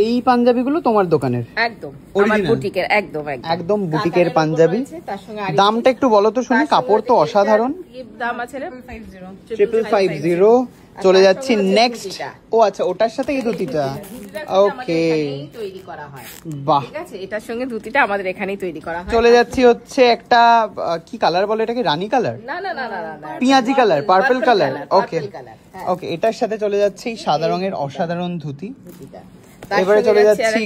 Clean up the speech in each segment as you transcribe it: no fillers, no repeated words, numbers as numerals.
এই পাঞ্জাবিগুলো তোমার দোকানের? একদম আমার বুটিকের, একদম একদম বুটিকের পাঞ্জাবি। দামটা একটু বলো তো শুনি, কাপড় তো অসাধারণ। দাম আছে 550। চলে যাচ্ছি নেক্সট। ও আচ্ছা, ওটার সাথে এই ধুতিটা ওকে তৈরি করা হয়। বাহ, ঠিক আছে, এটার সঙ্গে ধুতিটা আমাদের এখানেই তৈরি করা হয়। চলে যাচ্ছি হচ্ছে একটা কি কালার বলে এটাকে, রানী কালার? না না না না, পিয়াজি কালার, পার্পল কালার। ওকে ওকে, এটার সাথে চলে যাচ্ছে এই সাদা রঙের অসাধারণ ধুতি। এবারে চলে যাচ্ছি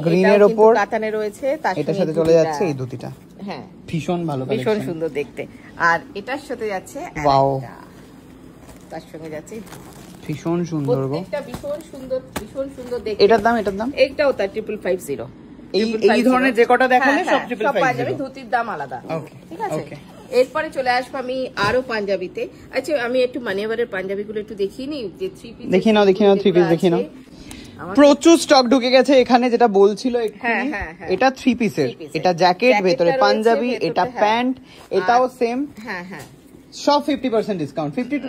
গ্রিনের উপর কাতানে রয়েছে, এটার সাথে চলে যাচ্ছে এই ধুতিটা। হ্যাঁ, ভীষণ ভালো, ভীষণ সুন্দর দেখতে। আর এটার সাথে যাচ্ছে ওয়াও, তার সঙ্গে যাচ্ছে ভীষণ সুন্দর গো, এটা ভীষণ সুন্দর, ভীষণ সুন্দর দেখতে। এটার দাম এইটাও তার 550। এই ধরনের যে কটা দেখালে সব 550। পাঞ্জাবি ধুতির দাম আলাদা। ঠিক আছে, এরপরে চলে আসবো আমি আরো পাঞ্জাবিতে। আচ্ছা, আমি একটু মানিয়াবারের পাঞ্জাবিগুলো একটু দেখিয়ে নিই, যে 3 পিস। দেখি নাও 3 পিস দেখি নাও। প্রচুর স্টক ঢুকে গেছে এখানে, যেটা বলছিল এটা 3 পিসের। এটা জ্যাকেট, ভেতরে পাঞ্জাবি, এটা প্যান্ট, এটাও সেম। হ্যাঁ হ্যাঁ, সব 50% ডিসকাউন্ট, 50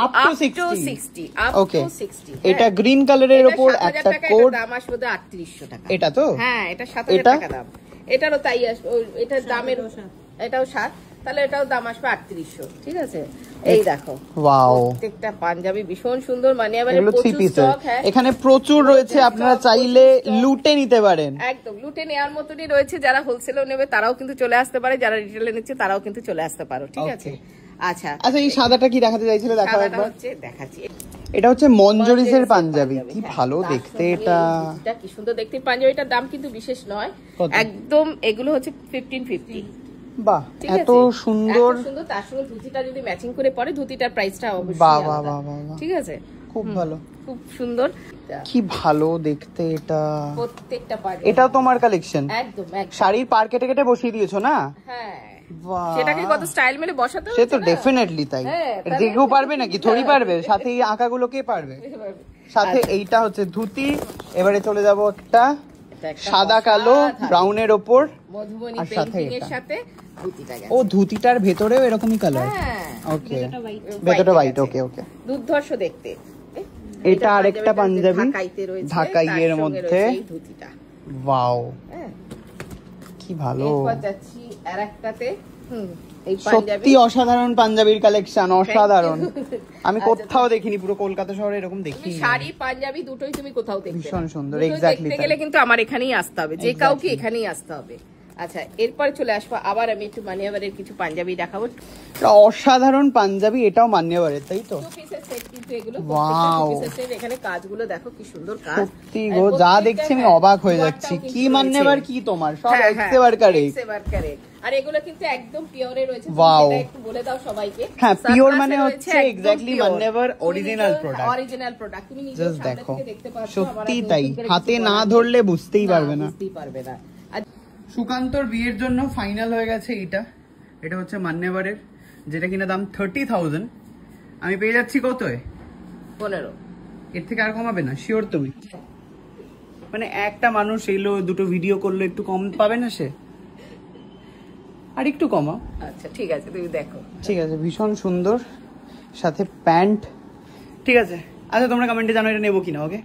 আপ টু 60। ওকে, 60। এটা গ্রিন কালারের উপর একটা কোড, দাম আসবে 3800 টাকা। এটা তো হ্যাঁ, এটা 7000 টাকা দাম। এটারও তাই আসবে, এটার দামের, এটাও 7, তাহলে এটাও দাম আসবে 3800। ঠিক আছে, এই দেখো ওয়াও, প্রত্যেকটা পাঞ্জাবি ভীষণ সুন্দর। মানিয়াবারের প্রচুর স্টক। হ্যাঁ, এখানে প্রচুর রয়েছে, আপনারা চাইলে লুটে নিতে পারেন। একদম লুটে নেওয়ার মতনই রয়েছে। যারা হোলসেলে নেবে তারাও কিন্তু চলে আসতে পারে, যারা রিটেলে নিচ্ছে তারাও কিন্তু চলে আসতে পারো। ঠিক আছে, আচ্ছা আচ্ছা, এই সাদাটা কি দেখাতে চাইছিলে? দেখাও একবার। দেখাচ্ছি, এটা হচ্ছে মঞ্জুরিসের পাঞ্জাবি। কি ভালো দেখতে, এটা কি সুন্দর দেখতে পাঞ্জাবিটার দাম কিন্তু বিশেষ নয় একদম। এগুলো হচ্ছে 1550। বাহ, এত সুন্দর সুন্দর। তার সঙ্গে ধুতিটা যদি ম্যাচিং করে পরে, ধুতিটার প্রাইসটা অবশ্যই বাহ বাহ বাহ বাহ। ঠিক আছে, খুব ভালো, খুব সুন্দর, কি ভালো দেখতে এটা। প্রত্যেকটা পার্ট এটাও তোমার কালেকশন? একদম। শাড়ির পার কেটে কেটে বসিয়ে দিয়েছো না? হ্যাঁ, সেটাকে কত স্টাইল মেরে বসাতে হবে। সে তো ডেফিনেটলি তাই। যে কেউ পারবে নাকি? থোড়ি পারবে। সাথে এই আঁকাগুলো কে পারবে? সাথে এইটা হচ্ছে ধুতি। এবারে চলে যাব একটা সাদা কালো ব্রাউনের ওপর, মধুবনী পেইন্টিং এর সাথে ধুতিটা গেছে। ও ধুতিটার ভেতরেও এরকমই কালার? ওকে, ভেতরটা হোয়াইট। ওকে ওকে, দুর্ধর্ষ দেখতে। এটা আরেকটা পাঞ্জাবি ঢাকাইয়ের মধ্যে। ধুতিটা ওয়াও, কি ভালো। এরপর যাচ্ছি আরেকটাতে। সত্যি অসাধারণ পাঞ্জাবির কালেকশন, অসাধারণ। আমি কোথাও দেখিনি, পুরো কলকাতা শহরে এরকম দেখিনি। শাড়ি পাঞ্জাবি দুটোই তুমি কোথাও দেখতে ভীষণ সুন্দর। এক্স্যাক্টলি, দেখতে গেলে কিন্তু আমার এখানেই আসতে হবে, যে কাউকে এখানেই আসতে হবে। আচ্ছা, এরপরে চলে আসবো আবার আমি একটু মানিয়াবারের কিছু পাঞ্জাবি দেখাবো। অসাধারণ পাঞ্জাবি, এটাও মানিয়াবারের, তাই তো? 2 পিসের সেট কিন্তু এগুলো, প্রত্যেকটা 2 পিসের সেট। এখানে কাজগুলো দেখো কি সুন্দর কাজ। সত্যি গো, যা দেখছি আমি অবাক হয়ে যাচ্ছি। কি মানিয়াবার, কি তোমার সব এক্সেবার করে। আর এগুলো কিন্তু একদম পিওরে রয়েছে। সেটা একটু বলে দাও সবাইকে। হ্যাঁ, পিওর মানে হচ্ছে এক্স্যাক্টলি মানিয়াবার অরিজিনাল প্রোডাক্ট। অরিজিনাল প্রোডাক্ট, তুমি নিজে সামনে থেকে দেখতে পাচ্ছ। সত্যি তাই, হাতে না ধরলে বুঝতেই পারবে না। সুকান্তর বিয়ের জন্য ফাইনাল হয়ে গেছে এটা। এটা হচ্ছে মান্যবারের, যেটা কিনা দাম 30,000। আমি পেয়ে যাচ্ছি কত? 15। এর থেকে আর কমাবে না? শিওর তুমি? মানে একটা মানুষ এলো, দুটো ভিডিও করলো, একটু কম পাবে না সে? আর একটু কমাও। আচ্ছা ঠিক আছে, তুমি দেখো। ঠিক আছে, ভীষণ সুন্দর, সাথে প্যান্ট। ঠিক আছে, আচ্ছা তোমরা কমেন্টে জানো এটা নেবো কিনা। ওকে।